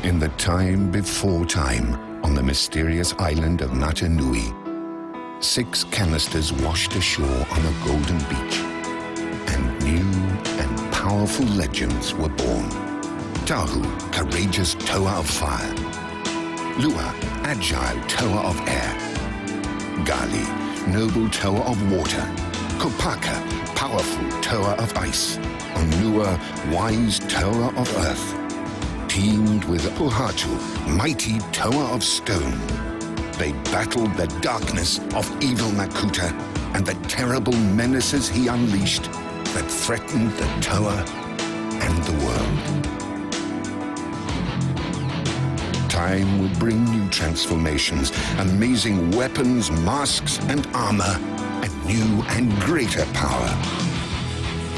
In the time before time, on the mysterious island of Nui, 6 canisters washed ashore on a golden beach, and new and powerful legends were born. Tahu, courageous tower of fire. Lua, agile tower of air. Gali, noble tower of water. Kopaka, powerful tower of ice. Onua, wise tower of earth. Teamed with Pohatu, mighty tower of stone. They battled the darkness of evil Makuta and the terrible menaces he unleashed that threatened the tower and the world. Time would bring new transformations, amazing weapons, masks, and armor, and new and greater power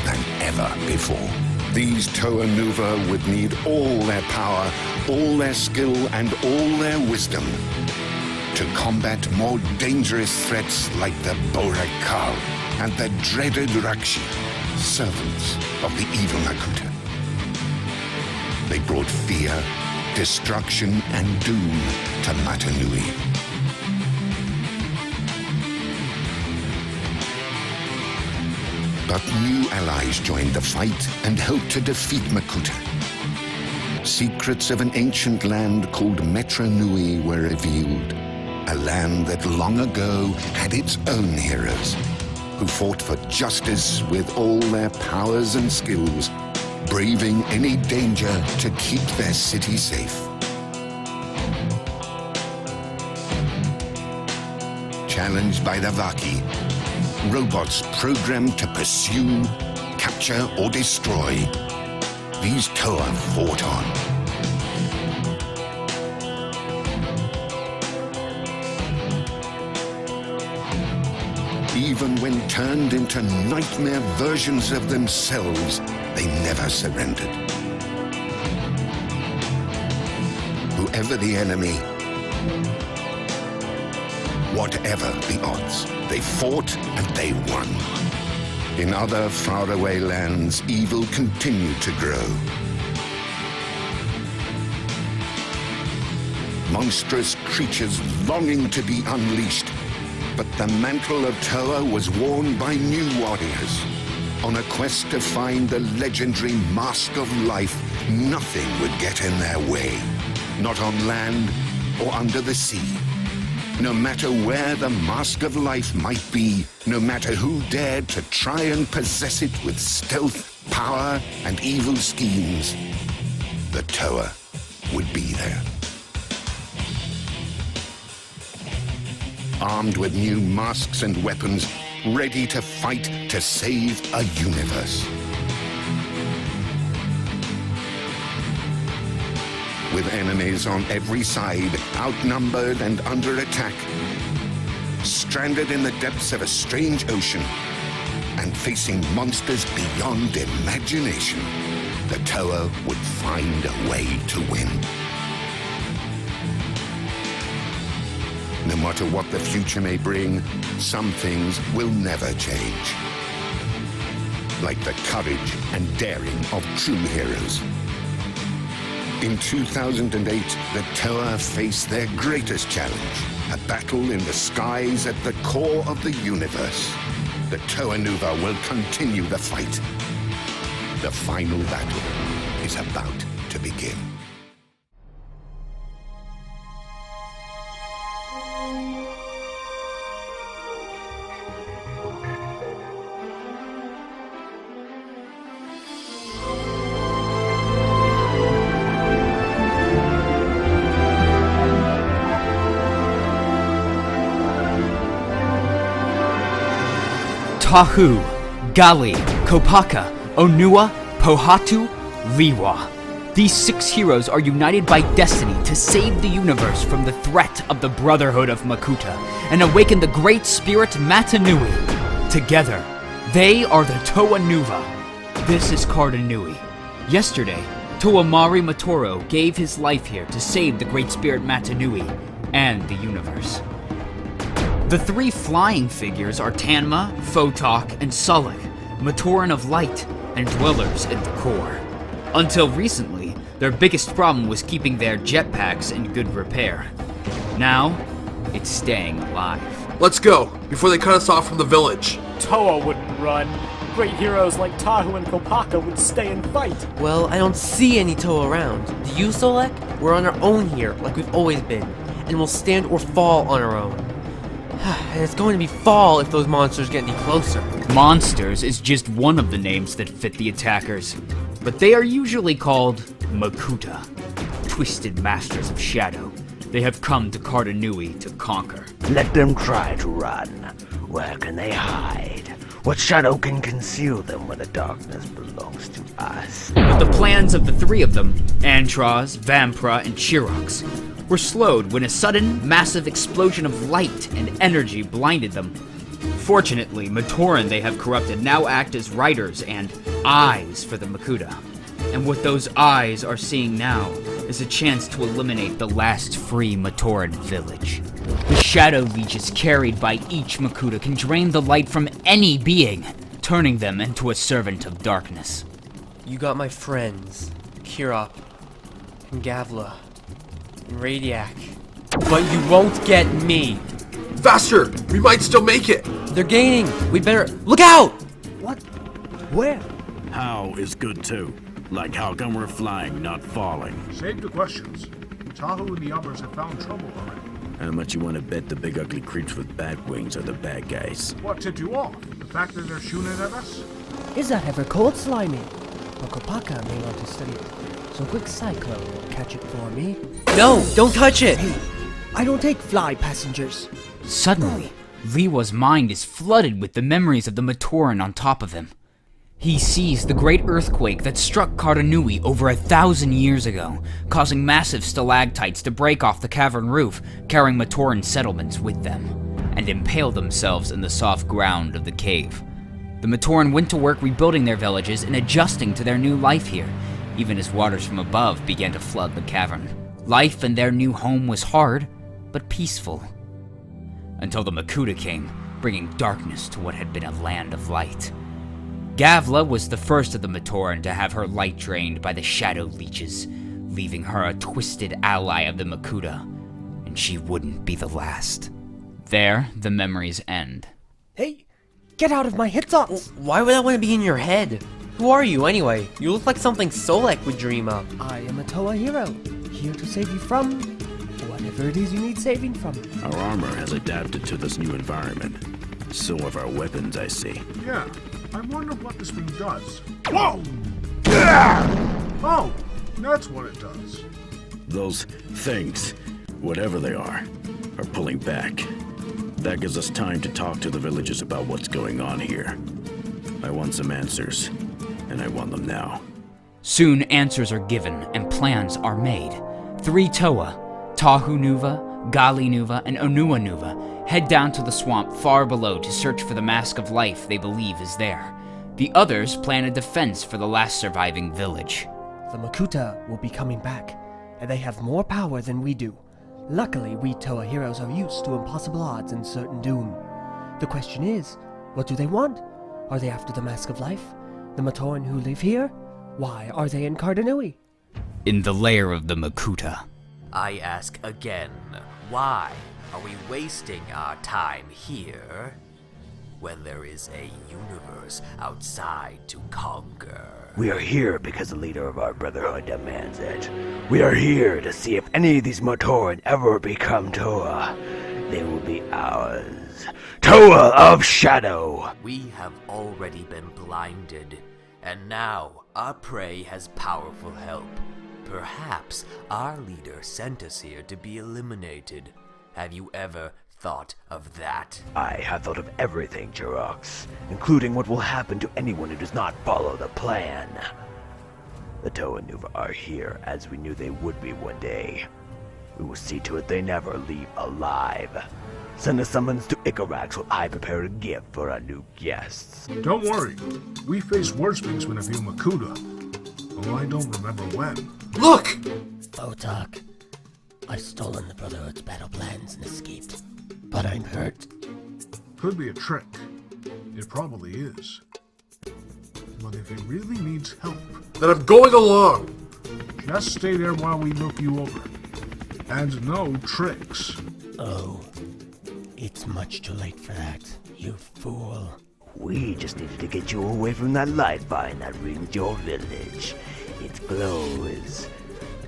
than ever before. These Toa Nuva would need all their power, all their skill, and all their wisdom to combat more dangerous threats like the Borakal and the dreaded Rakshi, servants of the evil Makuta. They brought fear, destruction, and doom to Matanui. But new allies joined the fight and helped to defeat Makuta. Secrets of an ancient land called Nui were revealed, a land that long ago had its own heroes, who fought for justice with all their powers and skills, braving any danger to keep their city safe. Challenged by the Vaki, robots programmed to pursue, capture, or destroy, these Toa fought on. Even when turned into nightmare versions of themselves, they never surrendered. Whoever the enemy, whatever the odds, they fought and they won. In other faraway lands, evil continued to grow. Monstrous creatures longing to be unleashed, but the mantle of Toa was worn by new warriors. On a quest to find the legendary Mask of Life, nothing would get in their way. Not on land or under the sea. No matter where the Mask of Life might be, no matter who dared to try and possess it with stealth, power, and evil schemes, the Toa would be there. Armed with new masks and weapons, ready to fight to save a universe. With enemies on every side, outnumbered and under attack, stranded in the depths of a strange ocean, and facing monsters beyond imagination, the Toa would find a way to win. No matter what the future may bring, some things will never change. Like the courage and daring of true heroes. In 2008, the Toa faced their greatest challenge, a battle in the skies at the core of the universe. The Toa Nuva will continue the fight. The final battle is about to begin. Tahu, Gali, Kopaka, Onua, Pohatu, Liwa. These 6 heroes are united by destiny to save the universe from the threat of the Brotherhood of Makuta and awaken the great spirit Matanui. Together, they are the Toa Nuva. This is Cardanui. Yesterday, Toamari Matoro gave his life here to save the great spirit Matanui and the universe. The 3 flying figures are Tanma, Photok, and Sulik, Matoran of Light, and dwellers in the core. Until recently, Their biggest problem was keeping their jetpacks in good repair. Now, it's staying alive. Let's go, before they cut us off from the village. Toa wouldn't run. Great heroes like Tahu and Kopaka would stay and fight. Well, I don't see any Toa around. Do you, Solek? We're on our own here, like we've always been. And we'll stand or fall on our own. And it's going to be fall if those monsters get any closer. Monsters is just one of the names that fit the attackers, but they are usually called Makuta, twisted masters of shadow. They have come to Cardanui to conquer. Let them try to run. Where can they hide? What shadow can conceal them when the darkness belongs to us? But the plans of the three of them, Antros, Vampra, and Chirox, were slowed when a sudden, massive explosion of light and energy blinded them. Fortunately, Matoran they have corrupted now act as riders and eyes for the Makuta. And what those eyes are seeing now is a chance to eliminate the last free Matoran village. The shadow leeches carried by each Makuta can drain the light from any being, turning them into a servant of darkness. You got my friends, Kirop, and Gavla, and Radiac. But you won't get me! Faster! We might still make it! They're gaining! We better... Look out! What? Where? How is good too. Like how come we're flying, not falling? Save the questions. Tahu and the others have found trouble already. How much you want to bet the big ugly creeps with bat wings are the bad guys? What tipped you off? The fact that they're shooting at us? Is that ever cold, Slimy? Kopaka may want to study it, so quick Cyclone will catch it for me. No! Don't touch it! Hey, I don't take fly passengers. Suddenly, Riwa's mind is flooded with the memories of the Matoran on top of him. He sees the great earthquake that struck Cardanui over 1,000 years ago, causing massive stalactites to break off the cavern roof, carrying Matoran settlements with them, and impale themselves in the soft ground of the cave. The Matoran went to work rebuilding their villages and adjusting to their new life here, even as waters from above began to flood the cavern. Life in their new home was hard, but peaceful. Until the Makuta came, bringing darkness to what had been a land of light. Gavla was the first of the Matoran to have her light drained by the shadow leeches, leaving her a twisted ally of the Makuta, and she wouldn't be the last. There, the memories end. Hey, get out of my hit thoughts! Why would that want to be in your head? Who are you, anyway? You look like something Solek would dream up. I am a Toa hero, here to save you from whatever it is you need saving from. Our armor has adapted to this new environment. So have our weapons, I see. Yeah, I wonder what this thing does. Whoa! Oh, that's what it does. Those things, whatever they are pulling back. That gives us time to talk to the villagers about what's going on here. I want some answers, and I want them now. Soon answers are given and plans are made. 3 Toa, Tahu Nuva, Gali Nuva, and Onua Nuva head down to the swamp far below to search for the mask of life they believe is there. The others plan a defense for the last surviving village. The Makuta will be coming back, and they have more power than we do. Luckily, we Toa heroes are used to impossible odds and certain doom. The question is, what do they want? Are they after the Mask of Life? The Matoran who live here? Why are they in Cardanui? In the lair of the Makuta. I ask again, why are we wasting our time here when there is a universe outside to conquer? We are here because the leader of our brotherhood demands it. We are here to see if any of these Matoran ever become Toa. They will be ours. Toa of Shadow! We have already been blinded, and now our prey has powerful help. Perhaps our leader sent us here to be eliminated. Have you ever thought of that? I have thought of everything, Jirox, including what will happen to anyone who does not follow the plan. The Toa Nuva are here, as we knew they would be one day. We will see to it they never leave alive. Send the summons to Icarax while I prepare a gift for our new guests. Don't worry, we faced worse things when a few Makuta. Oh, I don't remember when. Look! Botak, I've stolen the Brotherhood's battle plans and escaped, but I'm hurt. Could be a trick. It probably is. But if it really needs help... Then I'm going along. Just stay there while we look you over. And no tricks. Oh, it's much too late for that, you fool. We just needed to get you away from that light vine that rings your village. Its glow is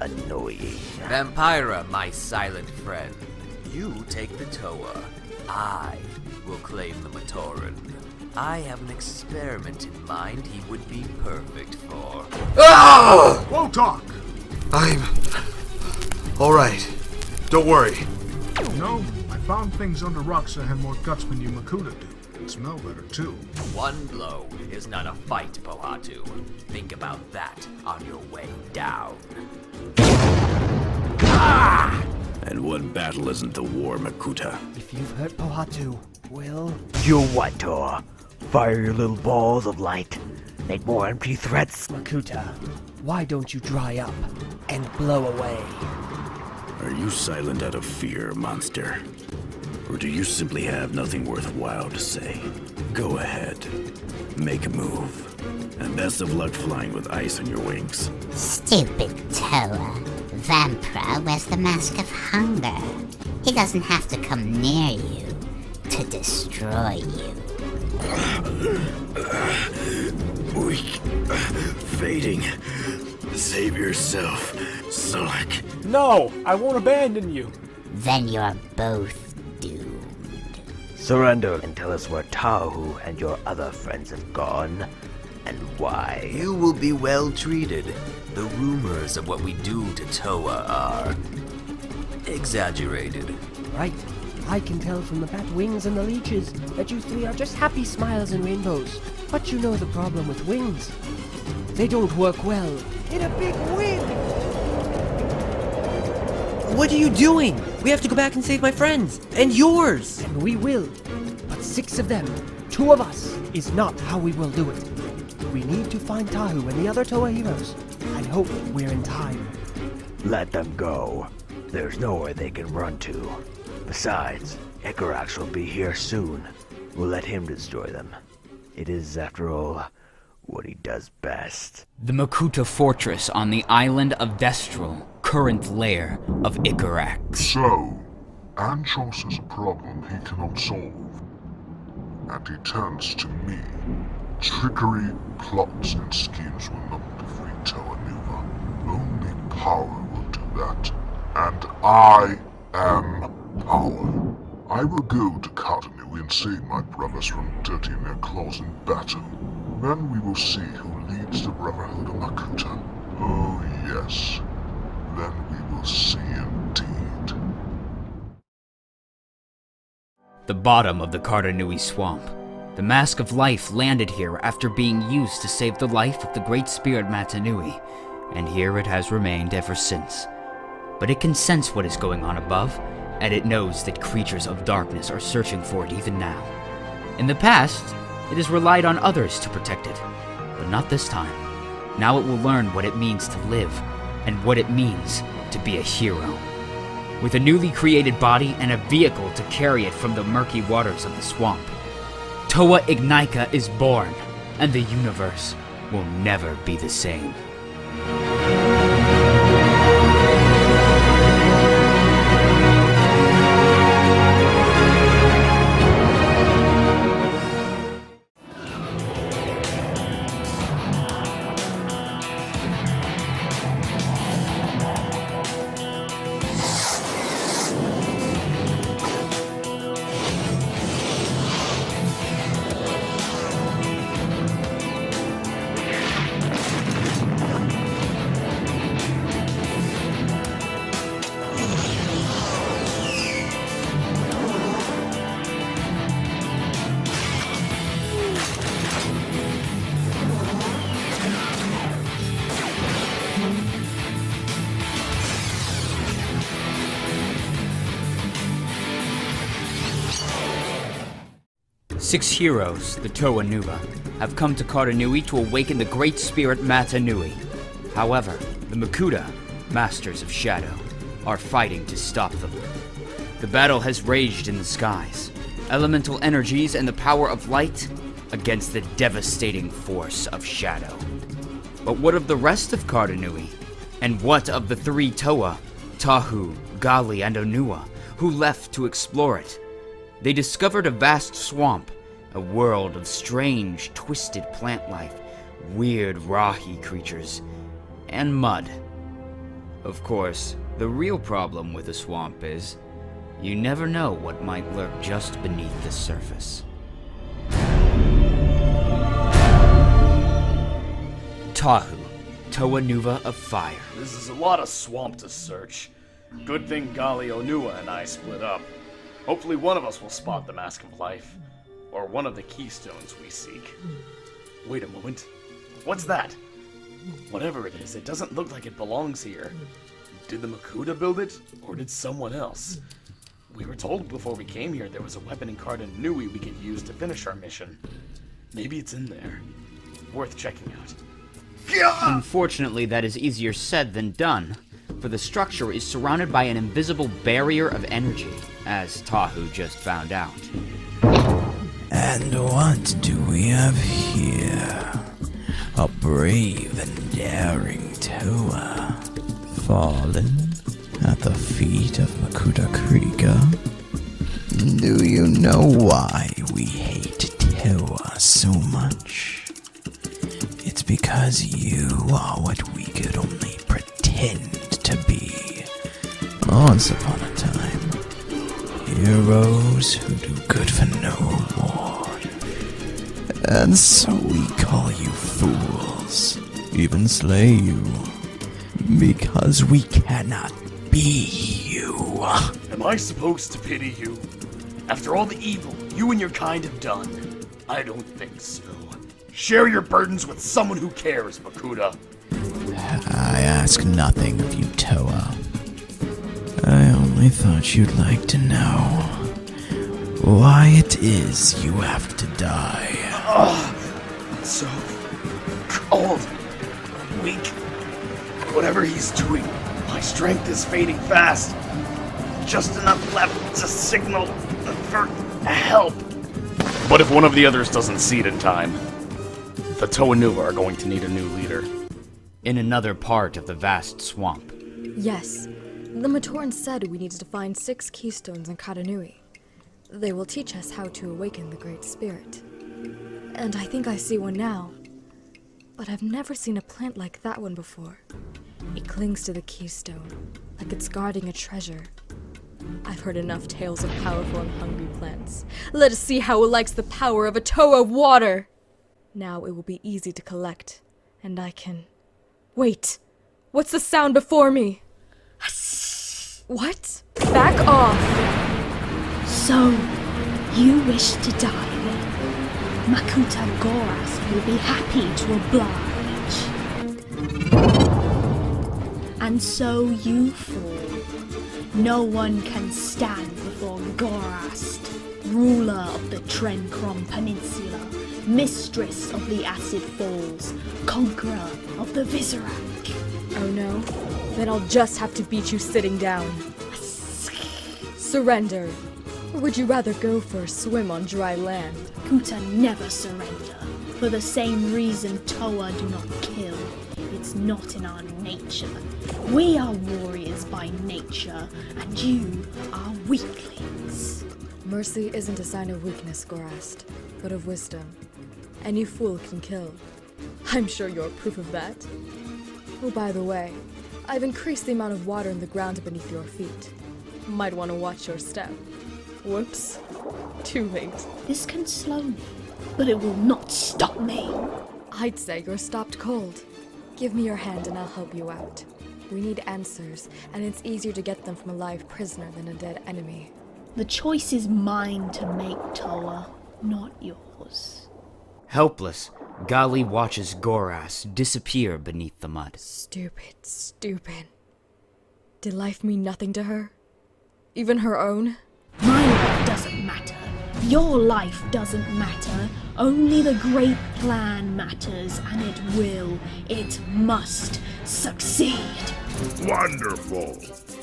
annoying. Vampira, my silent friend. You take the Toa. I will claim the Matoran. I have an experiment in mind he would be perfect for. Ah! Won't talk! I'm... alright. Don't worry. No, I found things under rocks that had more guts than you Makuta do. And smell better, too. One blow is not a fight, Pohatu. Think about that on your way down. Ah! And one battle isn't a war, Makuta. If you've hurt Pohatu, we'll... You what, Tor? Fire your little balls of light. Make more empty threats. Makuta, why don't you dry up and blow away? Are you silent out of fear, monster? Or do you simply have nothing worthwhile to say? Go ahead. Make a move. And best of luck flying with ice on your wings. Stupid Toa. Vampira wears the mask of hunger. He doesn't have to come near you to destroy you. Weak. Fading. Save yourself, Solek. No, I won't abandon you. Then you're both doomed. Surrender and tell us where Tahu and your other friends have gone, and why. You will be well treated. The rumors of what we do to Toa are exaggerated. Right. I can tell from the bat wings and the leeches that you three are just happy smiles and rainbows. But you know the problem with wings. They don't work well in a big wind. What are you doing? We have to go back and save my friends. And yours. And we will. But 6 of them, 2 of us, is not how we will do it. We need to find Tahu and the other Toa heroes. I hope we're in time. Let them go. There's nowhere they can run to. Besides, Icarax will be here soon. We'll let him destroy them. It is, after all, what he does best. The Makuta fortress on the island of Destral, current lair of Icarax. So, Anchos is a problem he cannot solve. And he turns to me. Trickery, plots, and schemes will not defeat Toa Nuva. Only power will do that. And I am power. I will go to Katanui and save my brothers from dirtying their claws in battle. Then we will see who leads the Brotherhood of Makuta. Oh yes. Then we will see indeed. The bottom of the Katanui swamp. The Mask of Life landed here after being used to save the life of the Great Spirit Matanui, and here it has remained ever since. But it can sense what is going on above, and it knows that creatures of darkness are searching for it even now. In the past, it has relied on others to protect it, but not this time. Now it will learn what it means to live, and what it means to be a hero. With a newly created body and a vehicle to carry it from the murky waters of the swamp, Toa Ignika is born, and the universe will never be the same. Six heroes, the Toa Nuva, have come to Katanui to awaken the Great Spirit Matanui. However, the Makuta, Masters of Shadow, are fighting to stop them. The battle has raged in the skies, elemental energies and the power of light against the devastating force of shadow. But what of the rest of Katanui? And what of the three Toa, Tahu, Gali, and Onua, who left to explore it? They discovered a vast swamp, a world of strange, twisted plant life, weird Rahi creatures, and mud. Of course, the real problem with a swamp is, you never know what might lurk just beneath the surface. Tahu, Toa Nuva of Fire. This is a lot of swamp to search. Good thing Gali, Onua, and I split up. Hopefully one of us will spot the Mask of Life, or one of the keystones we seek. Wait a moment. What's that? Whatever it is, it doesn't look like it belongs here. Did the Makuta build it, or did someone else? We were told before we came here there was a weapon in Carden Nui we could use to finish our mission. Maybe it's in there. Worth checking out. Unfortunately, that is easier said than done, for the structure is surrounded by an invisible barrier of energy, as Tahu just found out. And what do we have here? A brave and daring Toa, fallen at the feet of Makuta Krieger. Do you know why we hate Toa so much? It's because you are what we could only pretend to be. Once upon a time, heroes who do good for no reward. And so we call you fools, even slay you, because we cannot be you. Am I supposed to pity you? After all the evil you and your kind have done? I don't think so. Share your burdens with someone who cares, Makuta. I ask nothing of you, Toa. I only thought you'd like to know why it is you have to die. It's so cold, weak. Whatever he's doing, my strength is fading fast. Just enough left to signal for help. What if one of the others doesn't see it in time? The Toa Nuva are going to need a new leader. In another part of the vast swamp. Yes, the Matoran said we needed to find 6 keystones in Katanui. They will teach us how to awaken the Great Spirit. And I think I see one now. But I've never seen a plant like that one before. It clings to the keystone, like it's guarding a treasure. I've heard enough tales of powerful and hungry plants. Let us see how it likes the power of a Toa of water! Now it will be easy to collect, and I can... Wait! What's the sound before me? What? Back off! So, you wish to die then? Makuta Goras will be happy to oblige. And so you fall. No one can stand before Gorast, ruler of the Trent Peninsula, mistress of the Acid Falls, conqueror of the Visorak. Oh no? Then I'll just have to beat you sitting down. Surrender. Or would you rather go for a swim on dry land? Kuta never surrender, for the same reason Toa do not kill. It's not in our nature. We are warriors by nature, and you are weaklings. Mercy isn't a sign of weakness, Gorast, but of wisdom. Any fool can kill. I'm sure you're proof of that. Oh, by the way, I've increased the amount of water in the ground beneath your feet. Might want to watch your step. Whoops. Too late. This can slow me, but it will not stop me. I'd say you're stopped cold. Give me your hand and I'll help you out. We need answers, and it's easier to get them from a live prisoner than a dead enemy. The choice is mine to make, Toa, not yours. Helpless, Gali watches Goras disappear beneath the mud. Stupid, stupid. Did life mean nothing to her? Even her own? My life doesn't matter. Your life doesn't matter. Only the great plan matters, and it must succeed. Wonderful.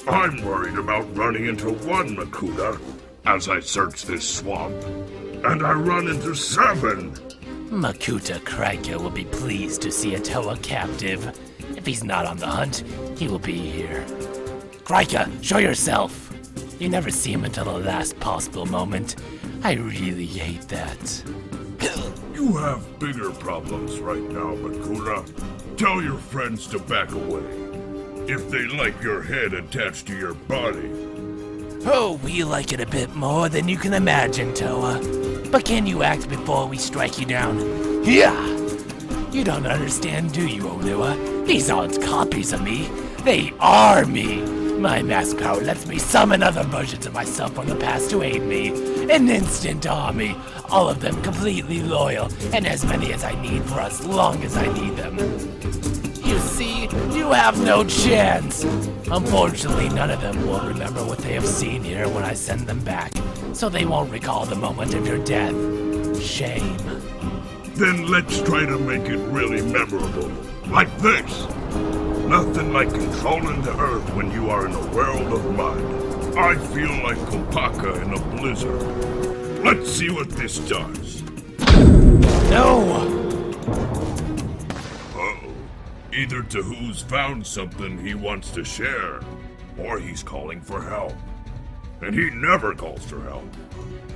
I'm worried about running into one Makuta as I search this swamp, and I run into 7. Makuta Krieger will be pleased to see a Toa captive. If he's not on the hunt, he will be here. Krika, show yourself! You never see him until the last possible moment. I really hate that. You have bigger problems right now, Makura. Tell your friends to back away. If they like your head attached to your body. Oh, we like it a bit more than you can imagine, Toa. But can you act before we strike you down? Yeah! You don't understand, do you, Onua? These aren't copies of me. They are me! My mask power lets me summon other versions of myself from the past to aid me. An instant army. All of them completely loyal, and as many as I need for as long as I need them. You see, you have no chance. Unfortunately, none of them will remember what they have seen here when I send them back, so they won't recall the moment of your death. Shame. Then let's try to make it really memorable. Like this. Nothing like controlling the earth when you are in a world of mud. I feel like Kopaka in a blizzard. Let's see what this does. No! Uh-oh. Either Tahu's found something he wants to share, or he's calling for help. And he never calls for help.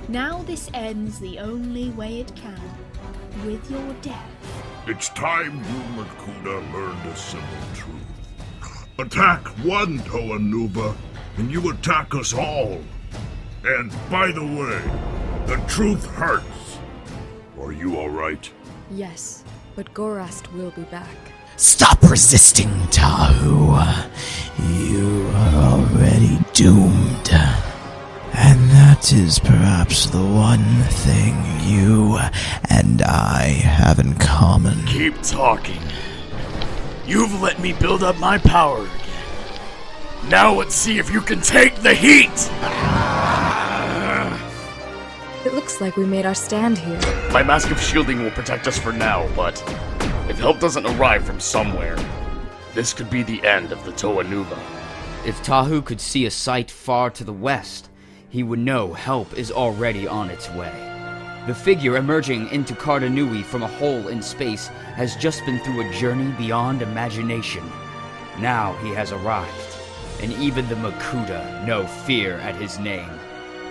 Now this ends the only way it can. With your death. It's time you, Makuda, learned a simple truth. Attack one Toa Nuva, and you attack us all. And by the way, the truth hurts. Are you alright? Yes, but Gorast will be back. Stop resisting, Tahu. You are already doomed. And that is perhaps the one thing you and I have in common. Keep talking. You've let me build up my power again. Now let's see if you can take the heat! It looks like we made our stand here. My mask of shielding will protect us for now, but if help doesn't arrive from somewhere, this could be the end of the Toa Nuva. If Tahu could see a sight far to the west, he would know help is already on its way. The figure emerging into Karda Nui from a hole in space has just been through a journey beyond imagination. Now he has arrived, and even the Makuta know fear at his name.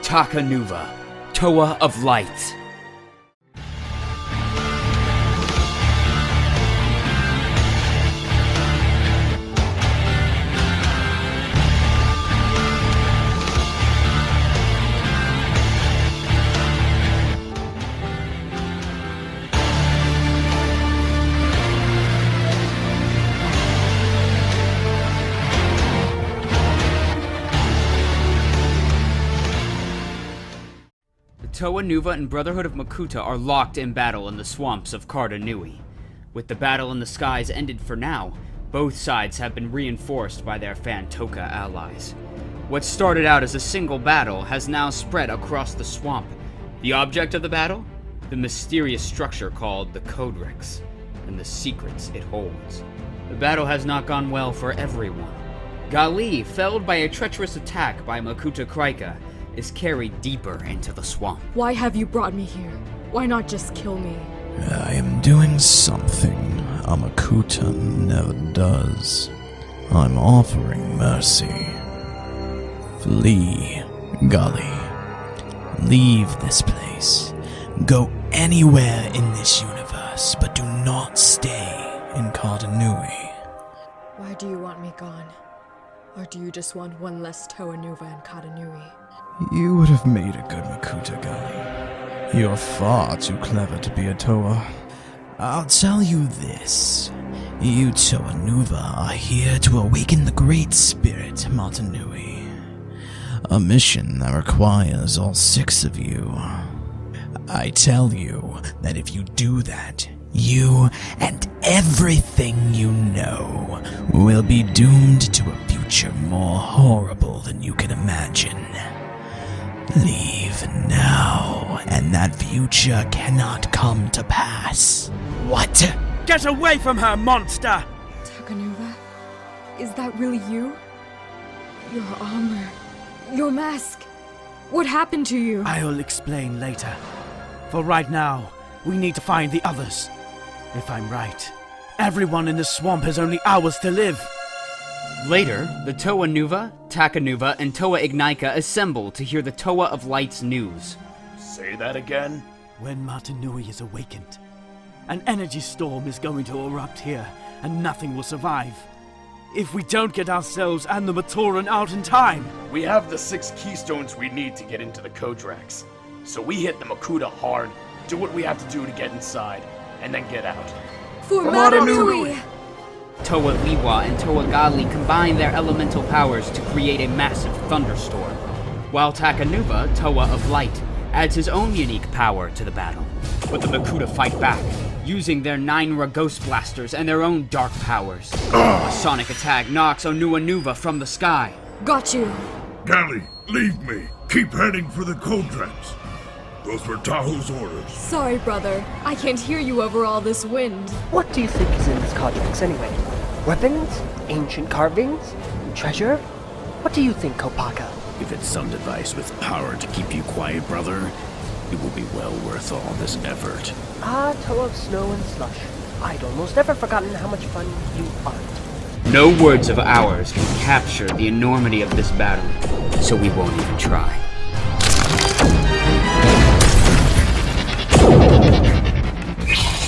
Taka Nuva, Toa of Light. Toa Nuva and Brotherhood of Makuta are locked in battle in the swamps of Karda Nui. With the battle in the skies ended for now, both sides have been reinforced by their Phantoka allies. What started out as a single battle has now spread across the swamp. The object of the battle? The mysterious structure called the Codex, and the secrets it holds. The battle has not gone well for everyone. Gali, felled by a treacherous attack by Makuta Krika, is carried deeper into the swamp. Why have you brought me here? Why not just kill me? I am doing something a Makuta never does. I'm offering mercy. Flee, Gali. Leave this place. Go anywhere in this universe, but do not stay in Karda Nui. Why do you want me gone? Or do you just want one less Toa Nuva in Karda Nui? You would have made a good Makuta, Gali. You're far too clever to be a Toa. I'll tell you this. You Toa Nuva are here to awaken the Great Spirit, Matanui. A mission that requires all 6 of you. I tell you that if you do that, you and everything you know will be doomed to a future more horrible than you can imagine. Leave now, and that future cannot come to pass. What? Get away from her, monster! Taka Nuva? Is that really you? Your armor, your mask. What happened to you? I'll explain later. For right now, we need to find the others. If I'm right, Everyone in the swamp has only hours to live. Later, the Toa Nuva, Taka Nuva, and Toa Ignika assemble to hear the Toa of Light's news. Say that again? When Matanui is awakened, an energy storm is going to erupt here, and nothing will survive. If we don't get ourselves and the Matoran out in time. We have the 6 keystones we need to get into the Kodrax. So we hit the Makuta hard, do what we have to do to get inside, and then get out. For Matanui! Toa Liwa and Toa Gali combine their elemental powers to create a massive thunderstorm, while Taka Nuva, Toa of Light, adds his own unique power to the battle. But the Makuta fight back, using their 9 Ghost Blasters and their own dark powers. A sonic attack knocks Onua Nuva from the sky. Got you. Gali, leave me. Keep heading for the Kodrax. Those were Taho's orders. Sorry, brother. I can't hear you over all this wind. What do you think is in this Kodrax anyway? Weapons? Ancient carvings? Treasure? What do you think, Kopaka? If it's some device with power to keep you quiet, brother, it will be well worth all this effort. Ah, Toa of snow and slush. I'd almost never forgotten how much fun you are. No words of ours can capture the enormity of this battle, so we won't even try.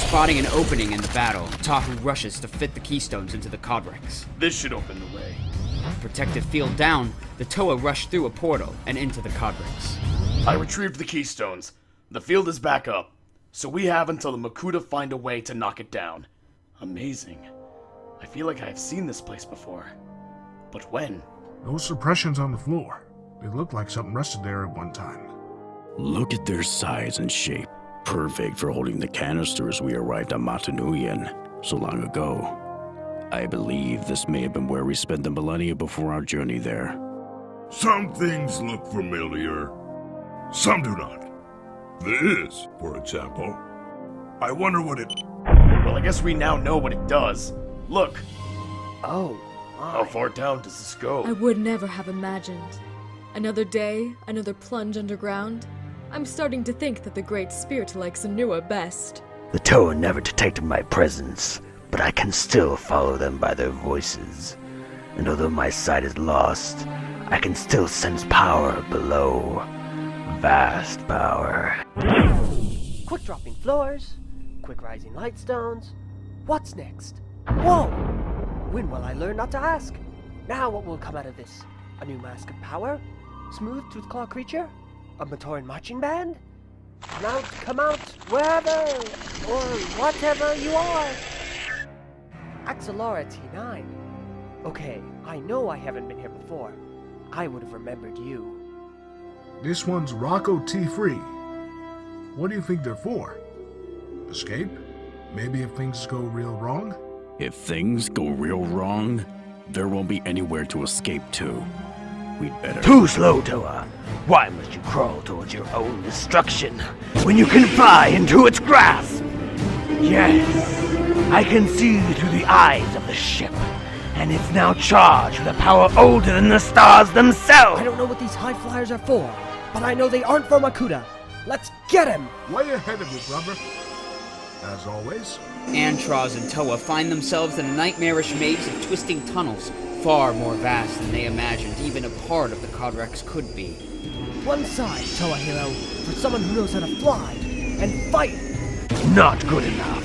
Spotting an opening in the battle, Tahu rushes to fit the keystones into the Kodrax. This should open the way. Protective field down, the Toa rush through a portal and into the Kodrax. I retrieved the keystones. The field is back up, so we have until the Makuta find a way to knock it down. Amazing. I feel like I have seen this place before. But when? Those suppressions on the floor. They look like something rested there at one time. Look at their size and shape. Perfect for holding the canisters we arrived on Matanui in so long ago. I believe this may have been where we spent the millennia before our journey there. Some things look familiar. Some do not. This, for example. I wonder what it... Well, I guess we now know what it does. Look. Oh, How far down does this go? I would never have imagined. Another day, another plunge underground. I'm starting to think that the Great Spirit likes Onua best. The Toa never detected my presence, but I can still follow them by their voices. And although my sight is lost, I can still sense power below. Vast power. Quick dropping floors, quick rising light stones. What's next? Whoa! When will I learn not to ask? Now what will come out of this? A new mask of power? Smooth tooth-claw creature? A Matoran marching band? Come out, wherever, or whatever you are! Axelora T9. Okay, I know I haven't been here before. I would have remembered you. This one's Rocco T3. What do you think they're for? Escape? Maybe if things go real wrong? If things go real wrong, there won't be anywhere to escape to. We'd better... Too slow, Toa! Why must you crawl towards your own destruction when you can fly into its grasp? Yes, I can see through the eyes of the ship, and it's now charged with a power older than the stars themselves! I don't know what these high flyers are for, but I know they aren't for Makuta. Let's get him! Way ahead of you, brother. As always. Antros and Toa find themselves in a nightmarish maze of twisting tunnels, far more vast than they imagined even a part of the Kodrax could be. One side, Toa Hero, for someone who knows how to fly and fight. Not good enough.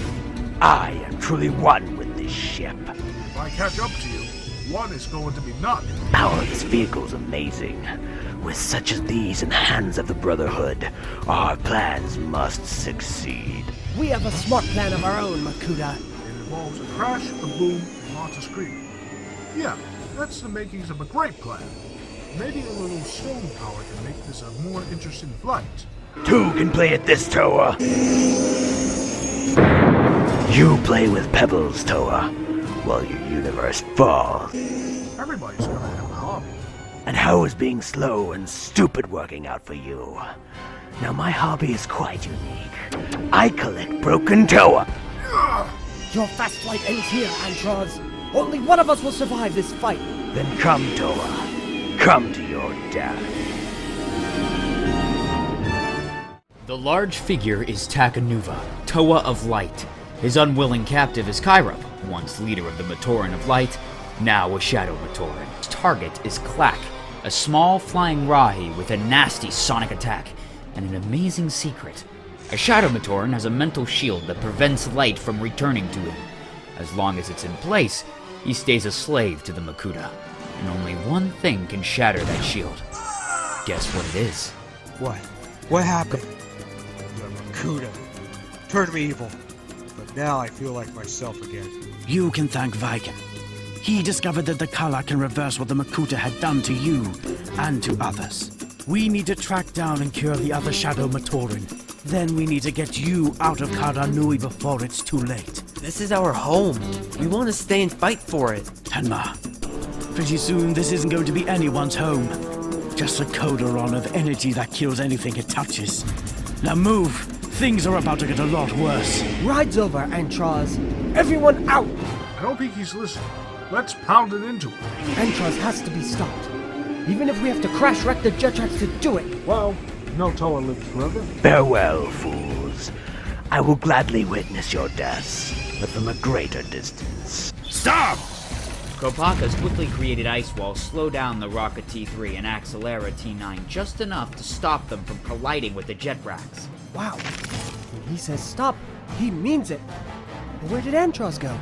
I am truly one with this ship. If I catch up to you, one is going to be none. Power of this vehicle's amazing. With such as these in the hands of the Brotherhood, our plans must succeed. We have a smart plan of our own, Makuta. It involves a crash, a boom, and lots of screaming. Yeah, that's the makings of a great plan. Maybe a little stone power can make this a more interesting flight. Two can play at this, Toa. You play with pebbles, Toa, while your universe falls. Everybody's gonna have a hobby. And how is being slow and stupid working out for you? Now my hobby is quite unique. I collect broken Toa. Your fast flight ends here, Antros. Only one of us will survive this fight. Then come, Toa. Come to your death. The large figure is Taka Nuva, Toa of Light. His unwilling captive is Kairup, once leader of the Matoran of Light, now a Shadow Matoran. His target is Clack, a small flying Rahi with a nasty sonic attack and an amazing secret. A Shadow Matoran has a mental shield that prevents light from returning to him. As long as it's in place, he stays a slave to the Makuta, and only one thing can shatter that shield. Guess what it is? What? What happened? The Makuta turned me evil, but now I feel like myself again. You can thank Viken. He discovered that the Kala can reverse what the Makuta had done to you and to others. We need to track down and cure the other Shadow Matoran. Then we need to get you out of Kara Nui before it's too late. This is our home. We want to stay and fight for it. Tenma, pretty soon this isn't going to be anyone's home. Just a Kodoron of energy that kills anything it touches. Now move. Things are about to get a lot worse. Ride's over, Antraz. Everyone out! I don't think he's listening. Let's pound it into him. Antraz has to be stopped. Even if we have to crash wreck the jet tracks to do it. Well, no Toa lives forever. Farewell, fools. I will gladly witness your deaths, but from a greater distance. Stop! Kopaka's quickly created ice walls slow down the Rocket T3 and Accelera T9 just enough to stop them from colliding with the jet racks. Wow. When he says stop, he means it. But where did Antraz go?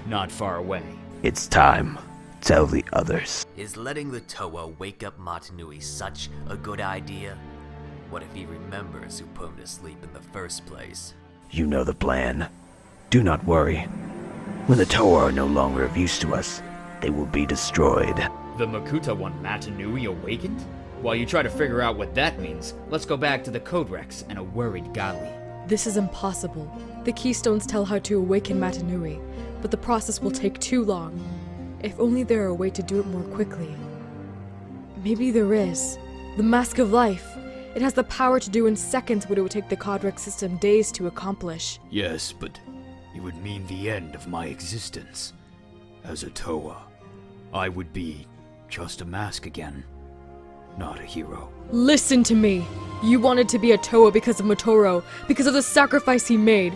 Not far away. It's time. Tell the others. Is letting the Toa wake up Matanui such a good idea? What if he remembers who put him to sleep in the first place? You know the plan. Do not worry. When the Toa are no longer of use to us, they will be destroyed. The Makuta want Matanui awakened? While you try to figure out what that means, let's go back to the Coderex and a worried Gali. This is impossible. The Keystones tell how to awaken Matanui, but the process will take too long. If only there were a way to do it more quickly. Maybe there is. The Mask of Life. It has the power to do in seconds what it would take the Coderex system days to accomplish. Yes, but it would mean the end of my existence. As a Toa, I would be just a mask again, not a hero. Listen to me! You wanted to be a Toa because of Motoro, because of the sacrifice he made.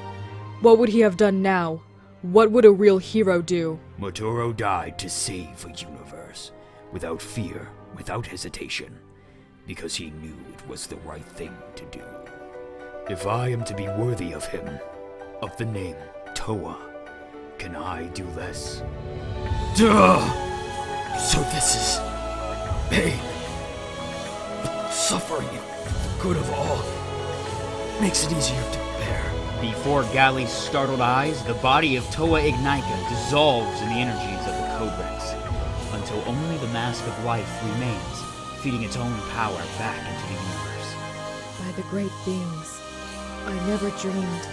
What would he have done now? What would a real hero do? Motoro died to save a universe, without fear, without hesitation, because he knew it was the right thing to do. If I am to be worthy of him, of the name Toa, can I do less? Duh! So this is pain, suffering, the good of all. Makes it easier to bear. Before Gali's startled eyes, the body of Toa Ignika dissolves in the energies of the Coderex, until only the Mask of Life remains, feeding its own power back into the universe. By the great beings, I never dreamed.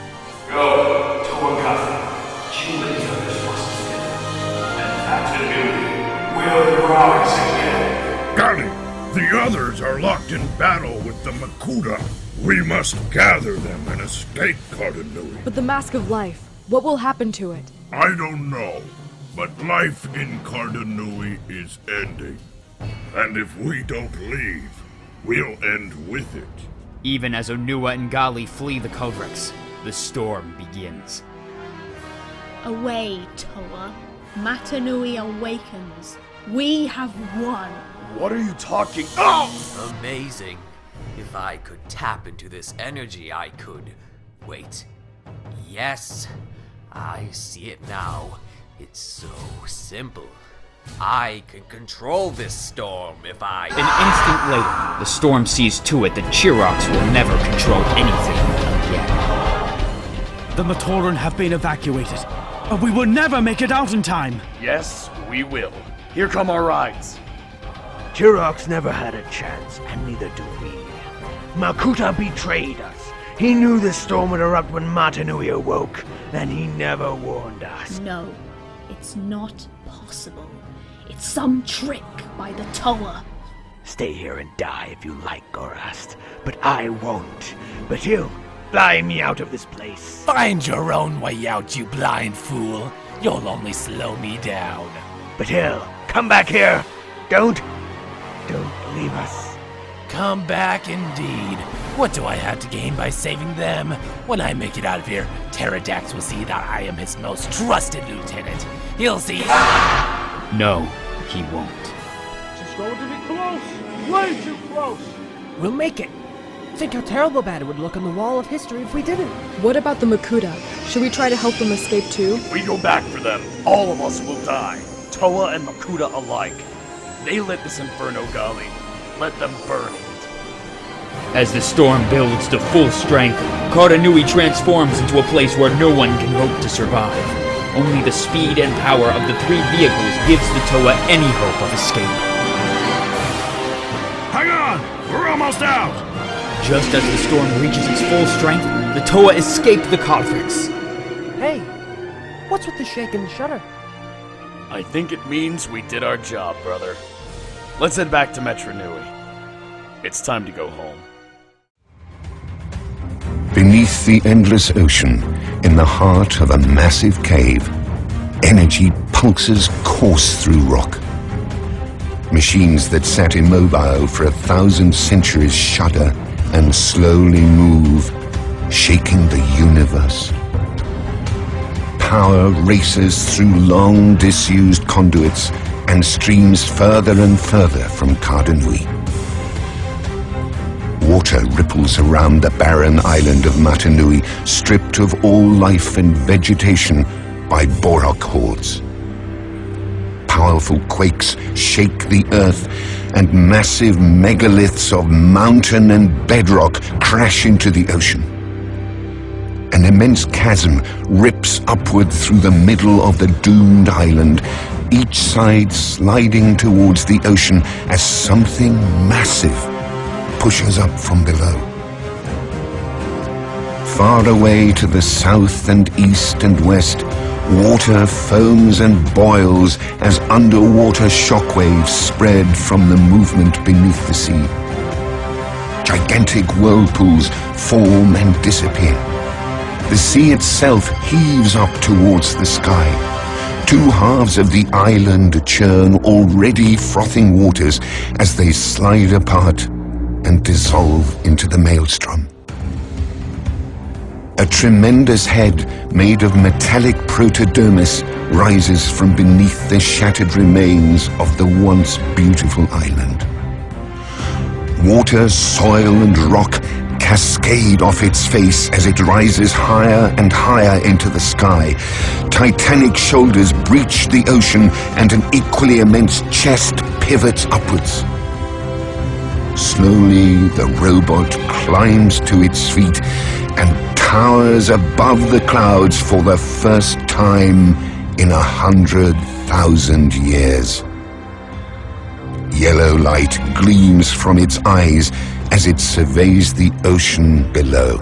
Go, Toa Gali. You and the others must live, and Matanui will rise again. Gali, the others are locked in battle with the Makuta. We must gather them and escape Kardanui. But the Mask of Life, what will happen to it? I don't know, but life in Kardanui is ending. And if we don't leave, we'll end with it. Even as Onua and Gali flee the Coderex, the storm begins. Away, Toa. Matanui awakens. We have won. What are you talking? Oh! Amazing. If I could tap into this energy, I could... Wait. Yes. I see it now. It's so simple. I can control this storm if I... An instant later, the storm sees to it that Chirox will never control anything again. The Matoran have been evacuated, but we will never make it out in time. Yes, we will. Here come our rides. Chirox never had a chance, and neither do we. Makuta betrayed us. He knew the storm would erupt when Matanui awoke, and he never warned us. No, it's not possible. It's some trick by the Toa. Stay here and die if you like, Gorast, but I won't. But he'll fly me out of this place. Find your own way out, you blind fool. You'll only slow me down. But he'll come back here. Don't leave us. Come back indeed. What do I have to gain by saving them? When I make it out of here, Pterodax will see that I am his most trusted lieutenant. He'll see. No, he won't. It's going to be close. Way too close. We'll make it. Think how terrible bad it would look on the wall of history if we didn't. What about the Makuta? Should we try to help them escape too? If we go back for them, all of us will die. Toa and Makuta alike. They lit this inferno, Gali. Let them burn it. As the storm builds to full strength, Nui transforms into a place where no one can hope to survive. Only the speed and power of the 3 vehicles gives the Toa any hope of escape. Hang on! We're almost out! Just as the storm reaches its full strength, the Toa escape the conflicts. Hey, what's with the shake and the shudder? I think it means we did our job, brother. Let's head back to Metro Nui. It's time to go home. Beneath the endless ocean, in the heart of a massive cave, energy pulses course through rock. Machines that sat immobile for 1,000 centuries shudder and slowly move, shaking the universe. Power races through long disused conduits and streams further and further from Nui. Water ripples around the barren island of Nui, stripped of all life and vegetation by Borok hordes. Powerful quakes shake the earth, and massive megaliths of mountain and bedrock crash into the ocean. An immense chasm rips upward through the middle of the doomed island, each side sliding towards the ocean as something massive pushes up from below. Far away to the south and east and west, water foams and boils as underwater shockwaves spread from the movement beneath the sea. Gigantic whirlpools form and disappear. The sea itself heaves up towards the sky. 2 halves of the island churn already frothing waters as they slide apart and dissolve into the maelstrom. A tremendous head made of metallic protodermis rises from beneath the shattered remains of the once beautiful island. Water, soil, and rock cascade off its face as it rises higher and higher into the sky. Titanic shoulders breach the ocean, and an equally immense chest pivots upwards. Slowly, the robot climbs to its feet and towers above the clouds for the first time in 100,000 years. Yellow light gleams from its eyes as it surveys the ocean below.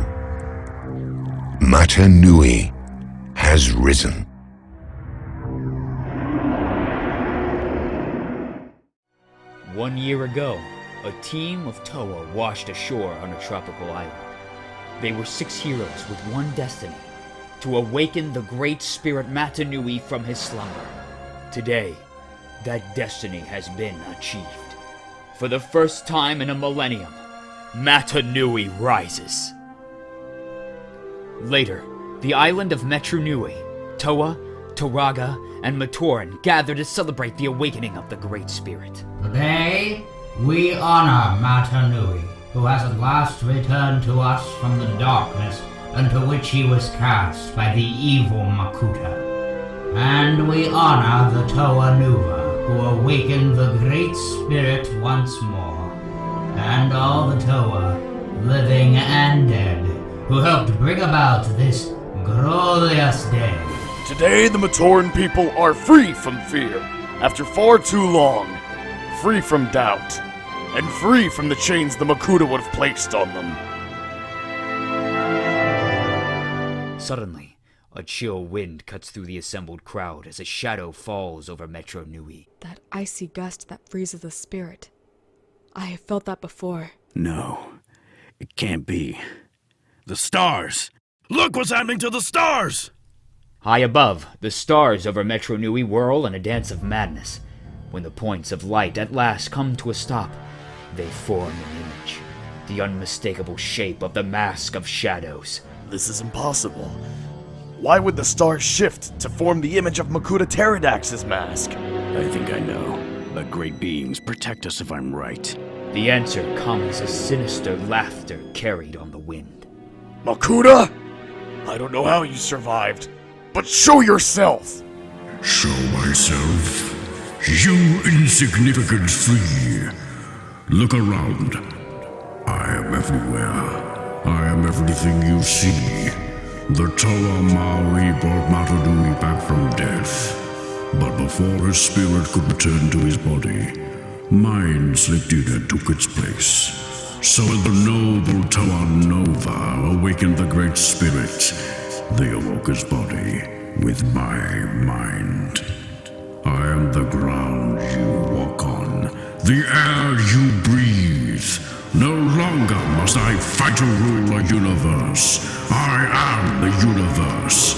Nui has risen. One year ago, a team of Toa washed ashore on a tropical island. They were 6 heroes with one destiny: to awaken the great spirit Nui from his slumber. Today, that destiny has been achieved. For the first time in a millennium, Nui rises. Later, the island of Metro Nui, Toa, Toraga, and Matoran gather to celebrate the awakening of the Great Spirit. Today, we honor Nui, who has at last returned to us from the darkness into which he was cast by the evil Makuta. And we honor the Toa Nuva, who awakened the Great Spirit once more, and all the Toa, living and dead, who helped bring about this glorious day. Today, the Matoran people are free from fear, after far too long, free from doubt, and free from the chains the Makuta would have placed on them. Suddenly, a chill wind cuts through the assembled crowd as a shadow falls over Metro Nui. That icy gust that freezes the spirit. I have felt that before. No, it can't be. The stars! Look what's happening to the stars! High above, the stars over Metro Nui whirl in a dance of madness. When the points of light at last come to a stop, they form an image. the unmistakable shape of the Mask of Shadows. This is impossible. Why would the stars shift to form the image of Makuta Pterodax's mask? I think I know. But great beings protect us if I'm right. The answer comes as sinister laughter carried on the wind. Makuta? I don't know how you survived, but show yourself! Show myself? You insignificant flea. Look around. I am everywhere. I am everything you see. The Toa Maui brought Matanui back from death. But before his spirit could return to his body, mine slipped in and took its place. So when the noble Toa Nova awakened the Great Spirit, they awoke his body with my mind. I am the ground you walk on, the air you breathe. No longer must I fight to rule a universe. I am the universe.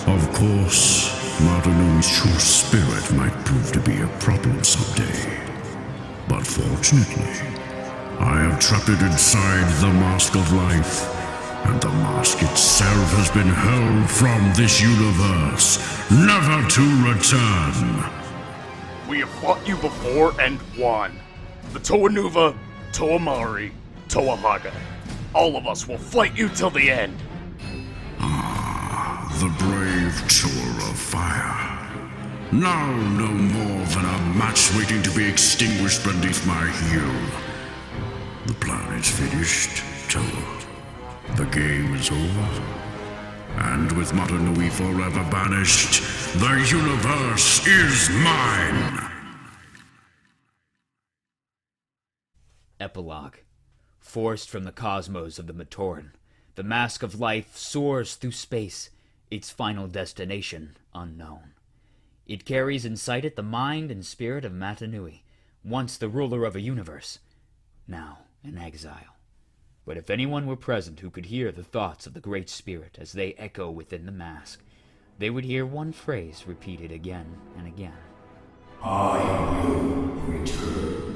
Of course, Matanui's true spirit might prove to be a problem someday. But fortunately, I have trapped it inside the Mask of Life, and the mask itself has been held from this universe, never to return. We have fought you before and won. The Toa Nuva, Toa Maori, Toa Haga. All of us will fight you till the end. Ah, the brave Toa of Fire. Now no more than a match waiting to be extinguished beneath my heel. The plan is finished, Toa. The game is over. And with Matanui forever banished, the universe is mine! Epilogue. Forced from the cosmos of the Matoran, the Mask of Life soars through space, its final destination unknown. It carries inside it the mind and spirit of Matanui, once the ruler of a universe, now in exile. But if anyone were present who could hear the thoughts of the Great Spirit as they echo within the mask, they would hear one phrase repeated again and again. I will return.